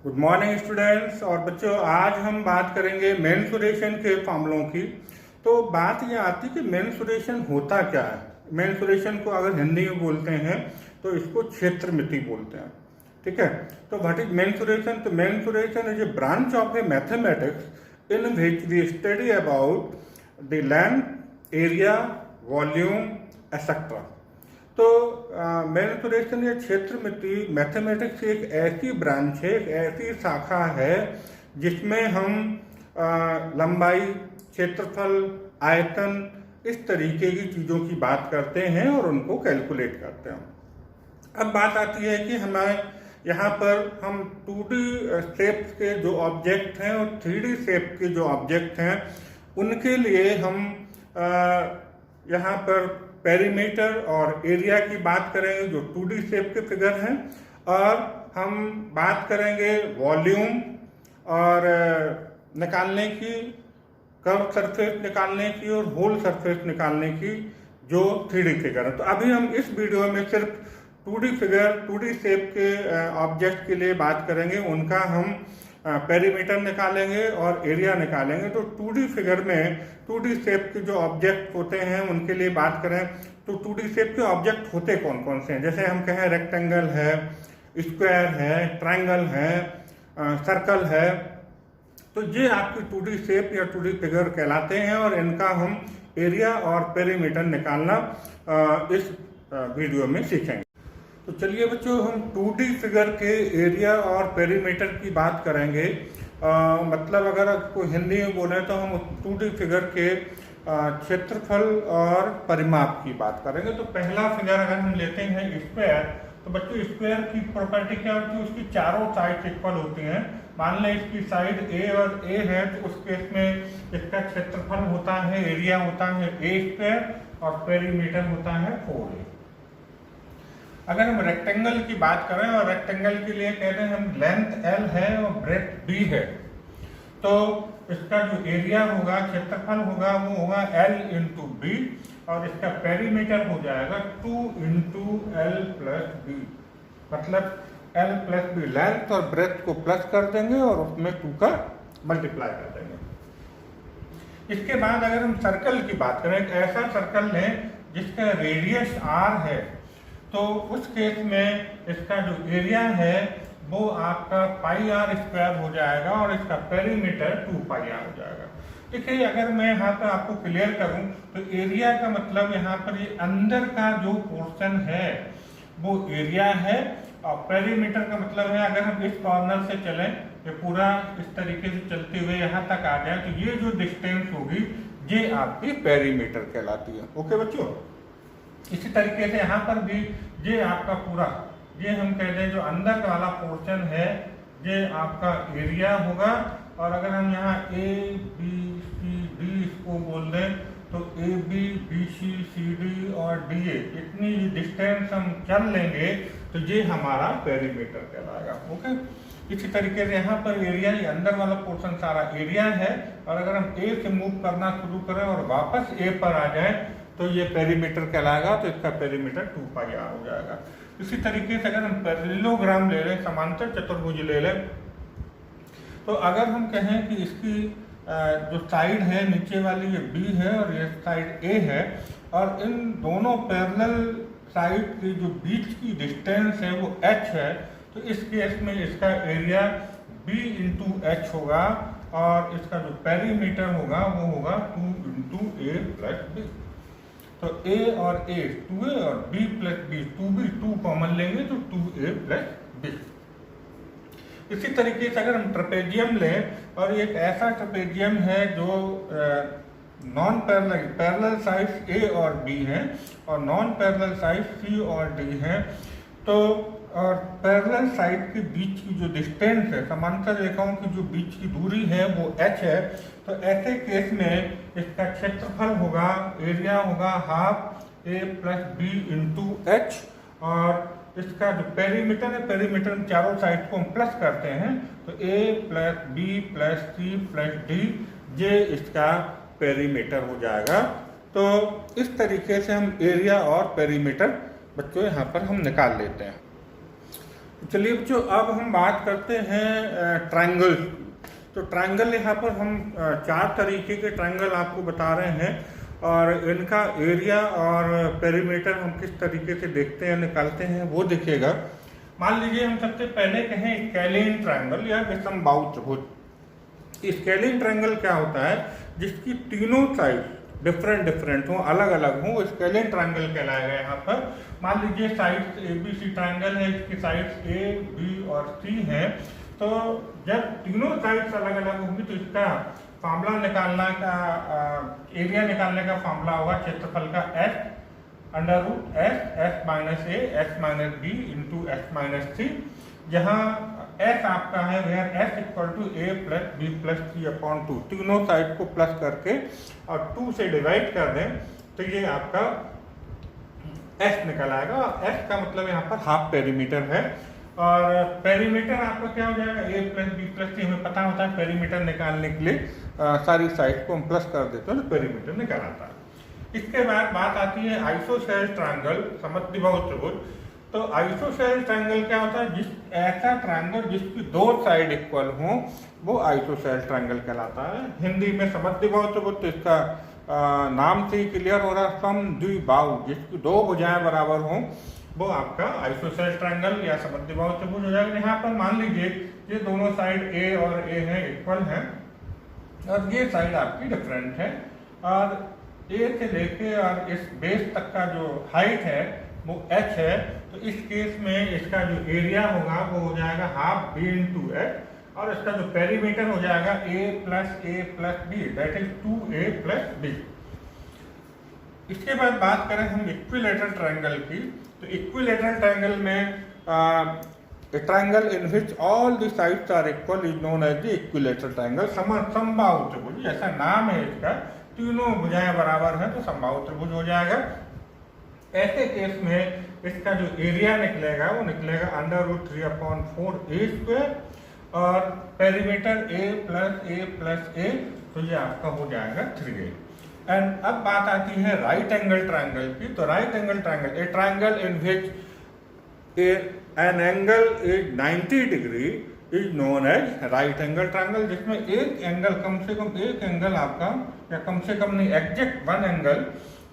Good morning students. और बच्चों, आज हम बात करेंगे मेंसुरेशन के फॉर्मूलों की। तो बात ये आती कि मेंसुरेशन होता क्या है। मेंसुरेशन को अगर हिंदी में बोलते हैं तो इसको क्षेत्रमिति बोलते हैं। ठीक है, तो व्हाट इज मेंसुरेशन? तो mensuration is a branch of a mathematics in which we study about the land, area, volume etcetera. तो मेंसुरेशन या क्षेत्रमिति मैथमेटिक्स की एक ऐसी ब्रांच है, एक ऐसी शाखा है जिसमें हम लंबाई, क्षेत्रफल, आयतन, इस तरीके की चीज़ों की बात करते हैं और उनको कैलकुलेट करते हैं। अब बात आती है कि हमें यहाँ पर हम 2D शेप्स के जो ऑब्जेक्ट हैं और 3D शेप के जो ऑब्जेक्ट हैं उनके लिए हम यहाँ पर पेरीमीटर और एरिया की बात करेंगे जो 2D शेप के फिगर हैं, और हम बात करेंगे वॉल्यूम और निकालने की, कर्व सरफेस निकालने की और होल सरफेस निकालने की जो 3D फिगर है। तो अभी हम इस वीडियो में सिर्फ 2D फिगर, 2D शेप के ऑब्जेक्ट के लिए बात करेंगे, उनका हम पेरीमीटर निकालेंगे और एरिया निकालेंगे। तो 2D फिगर में 2D शेप के जो ऑब्जेक्ट होते हैं उनके लिए बात करें तो 2D शेप के ऑब्जेक्ट होते कौन कौन से हैं? जैसे हम कहें रेक्टेंगल है, स्क्वायर है, ट्रायंगल है, सर्कल है। तो ये आपकी 2D शेप या 2D फिगर कहलाते हैं और इनका हम एरिया और पेरीमीटर निकालना इस वीडियो में सीखेंगे। तो चलिए बच्चों, हम 2D फिगर के एरिया और पेरीमीटर की बात करेंगे। मतलब अगर आपको हिंदी में बोले तो हम 2D फिगर के क्षेत्रफल और परिमाप की बात करेंगे। तो पहला फिगर अगर हम लेते हैं स्क्वायर, तो बच्चों स्क्वायर की प्रॉपर्टी क्या होती है? उसकी चारों साइड इक्वल होती हैं। मान लें इसकी साइड ए और ए है, तो उस केस में इसका क्षेत्रफल होता है, एरिया होता है ए स्क्वायर और पेरीमीटर होता है 4a। अगर हम रेक्टेंगल की बात करें और रेक्टेंगल के लिए कहते हैं हम लेंथ L है और ब्रेथ B है, तो इसका जो एरिया होगा, क्षेत्रफल होगा, वो होगा L इंटू B और इसका पेरीमीटर हो जाएगा 2 इंटू L प्लस B। मतलब L प्लस B, लेंथ और ब्रेथ को प्लस कर देंगे और उसमें 2 का मल्टीप्लाई कर देंगे। इसके बाद अगर हम सर्कल की बात करें, एक ऐसा सर्कल लें जिसका रेडियस R है, तो उस केस में इसका जो एरिया है वो आपका पाई आर स्क्वायर हो जाएगा और इसका पेरीमीटर 2 पाई आर हो जाएगा। देखिए, अगर मैं यहाँ पर आपको क्लियर करूँ तो एरिया का मतलब यहाँ पर ये अंदर का जो पोर्शन है वो एरिया है, और पेरीमीटर का मतलब है अगर हम इस कॉर्नर से चलें, ये पूरा इस तरीके से चलते हुए यहाँ तक आ जाए, तो ये जो डिस्टेंस होगी ये आपकी पेरीमीटर कहलाती है। ओके बच्चों, इसी तरीके से यहाँ पर भी ये आपका पूरा, ये हम कह दें जो अंदर का वाला पोर्शन है ये आपका एरिया होगा। और अगर हम यहाँ ए बी सी डी इसको बोल दें तो A B B C C D और डी ए, इतनी डिस्टेंस हम चल लेंगे तो ये हमारा पेरीमीटर कहलाएगा। ओके, इसी तरीके से यहाँ पर एरिया, ये अंदर वाला पोर्शन सारा एरिया है, और अगर हम ए से मूव करना शुरू करें और वापस ए पर आ जाए तो ये पेरीमीटर कहलाएगा। तो इसका पेरीमीटर 2 पाई आर हो जाएगा। इसी तरीके से अगर हम पैरेललोग्राम ले लें, समांतर चतुर्भुज ले लें, तो अगर हम कहें कि इसकी जो साइड है नीचे वाली ये B है और ये साइड A है, और इन दोनों पैरेलल साइड की जो बीच की डिस्टेंस है वो h है, तो इस केस में इसका एरिया B इंटू h होगा और इसका जो पेरीमीटर होगा वो होगा 2 इंटू A प्लस B। तो A और A 2A और B plus B 2B, 2 common लेंगे तो 2A प्लस B। इसी तरीके से अगर हम ट्रेपेजियम लें, और एक ऐसा ट्रेपेजियम है जो non parallel, parallel sides A और B हैं और नॉन पैरेलल साइड्स C और D हैं, तो और पैरेलल साइड के बीच की जो डिस्टेंस है, समांतर रेखाओं की जो बीच की दूरी है वो h है। तो ऐसे केस में इसका क्षेत्रफल होगा, एरिया होगा half a plus B into H, और इसका जो पेरीमीटर है, पेरीमीटर में चारों साइड को हम प्लस करते हैं तो a plus B plus C plus D, ये इसका पेरीमीटर हो जाएगा। तो इस तरीके से हम एरिया और पेरीमीटर बच्चों यहाँ पर हम निकाल लेते हैं। चलिए बच्चों, अब हम बात करते हैं ट्रायंगल। तो ट्रायंगल यहाँ पर हम 4 तरीके के ट्रायंगल आपको बता रहे हैं और इनका एरिया और पेरीमीटर हम किस तरीके से देखते हैं, निकालते हैं, वो देखिएगा। मान लीजिए हम सबसे पहले कहें स्केलिन ट्रायंगल या विषमबाहु त्रिभुज। स्केलिन ट्रायंगल क्या होता है? जिसकी तीनों साइड डिफरेंट हो, अलग अलग हो, स्केलिन ट्रायंगल कहलाएगा। यहाँ पर मान लीजिए साइड ABC ट्रायंगल है, इसकी साइड्स A, B और C हैं। तो जब तीनों साइड्स अलग अलग होंगी तो इसका फार्मूला निकालना का एरिया निकालने का फार्मूला होगा क्षेत्रफल का S √S S - B S - C, जहाँ S आपका है where S = A + B + C/2। तीनों साइड को प्लस करके और 2 से डिवाइड कर दें तो ये आपका S निकल आएगा। S का मतलब यहाँ पर हाफ पेरीमीटर है और पेरीमीटर आपका क्या हो जाएगा? A + B + C। हमें पता होता है पेरीमीटर निकालने के लिए सारी साइड को हम प्लस कर देते हैं तो पेरीमीटर निकल आता है। इसके बाद बात आती है आइसोसेलेस ट्रायंगल, समद्विबाहु त्रिभुज। तो आइसोसेलेस ट्रायंगल क्या होता है? ऐसा ट्रायंगल जिसकी 2 साइड इक्वल हो वो आइसोसेलेस ट्रायंगल कहलाता है। हिंदी में समद्विबाहु त्रिभुज, तो इसका नाम से ही क्लियर हो रहा है, समद्विबाहु, जिसकी 2 भुजाएं बराबर हों वो आपका आइसोसेलेस ट्रायंगल या समद्विबाहु त्रिभुज हो जाएगा। यहाँ पर मान लीजिए ये दोनों साइड A और A है, इक्वल है और ये साइड आपकी डिफरेंट है और A से लेके और इस बेस तक का जो हाइट है वो H है। तो इस केस में इसका जो एरिया होगा वो हो जाएगा हाफ B × H और इसका जो पेरीमीटर हो जाएगा A + B, that is 2A + B। इसके बाद बात करें हम इक्विलैटरल ट्रायंगल की। तो इक्विलैटरल ट्रायंगल में triangle in which all the sides are equal is known as the equilateral triangle. समबाहु त्रिभुज, ऐसा नाम है इसका, तीनों भुजाएं बराबर हैं तो समबाहु त्रिभुज हो जाएगा। ऐसे केस में इसका जो एरिया निकलेगा वो निकलेगा √3/4A² और पेरीमीटर A + A, तो ये आपका हो जाएगा 3A। एंड अब बात आती है राइट एंगल ट्रायंगल की। तो right angle triangle, a triangle in which an angle is 90 degree is known as right angle triangle, जिसमें एक एंगल, कम से कम एक एंगल आपका, या कम से कम नहीं, एग्जैक्ट 1 एंगल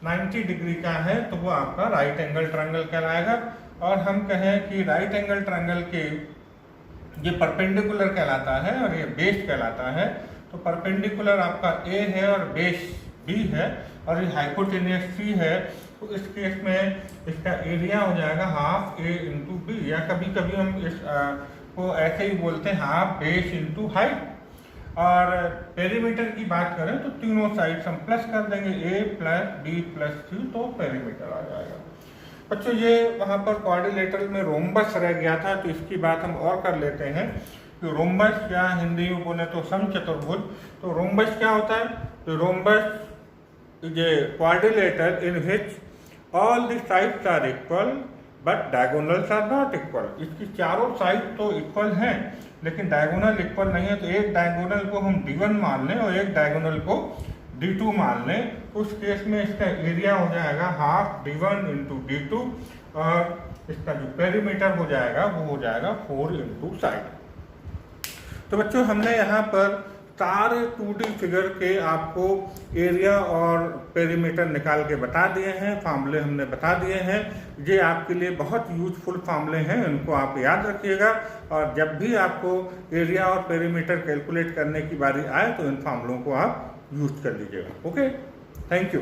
90 डिग्री का है तो वो आपका राइट एंगल ट्रायंगल कहलाएगा। और हम कहें कि राइट एंगल ट्रायंगल के ये परपेंडिकुलर कहलाता है और ये बेस कहलाता है। तो परपेंडिकुलर आपका A है और बेस B है और ये हाइपोटेनियस C है। तो इस केस में इसका एरिया हो जाएगा हाफ A × B, या कभी कभी हम इस को ऐसे ही बोलते हैं हाफ बेस × हाइट। और पेरीमीटर की बात करें तो तीनों साइड हम प्लस कर देंगे A + B + C, तो पेरीमीटर आ जाएगा। बच्चों ये वहाँ पर क्वाड्रिलेटरल में रोम्बस रह गया था, तो इसकी बात हम और कर लेते हैं कि रोम्बस क्या, हिंदी में बोले तो समचतुर्भुज। तो रोम्बस क्या होता है? तो rhombus is a quadrilateral in which all the sides are equal but diagonals are not equal. इसकी चारों साइड तो इक्वल हैं लेकिन डायगोनल इक्वल नहीं है। तो एक डायगोनल को हम D1 मान लें और एक डायगोनल को D2 मान लें, उस केस में इसका एरिया हो जाएगा हाफ D1 × D2 और इसका जो पेरीमीटर हो जाएगा वो हो जाएगा 4 × साइड। तो बच्चों हमने यहाँ पर सारे 2D फिगर के आपको एरिया और पेरीमीटर निकाल के बता दिए हैं, फार्मूले हमने बता दिए हैं। ये आपके लिए बहुत यूजफुल फार्मूले हैं, इनको आप याद रखिएगा और जब भी आपको एरिया और पेरीमीटर कैलकुलेट करने की बारी आए तो इन फार्मूलों को आप यूज कर लीजिएगा। Okay, thank you.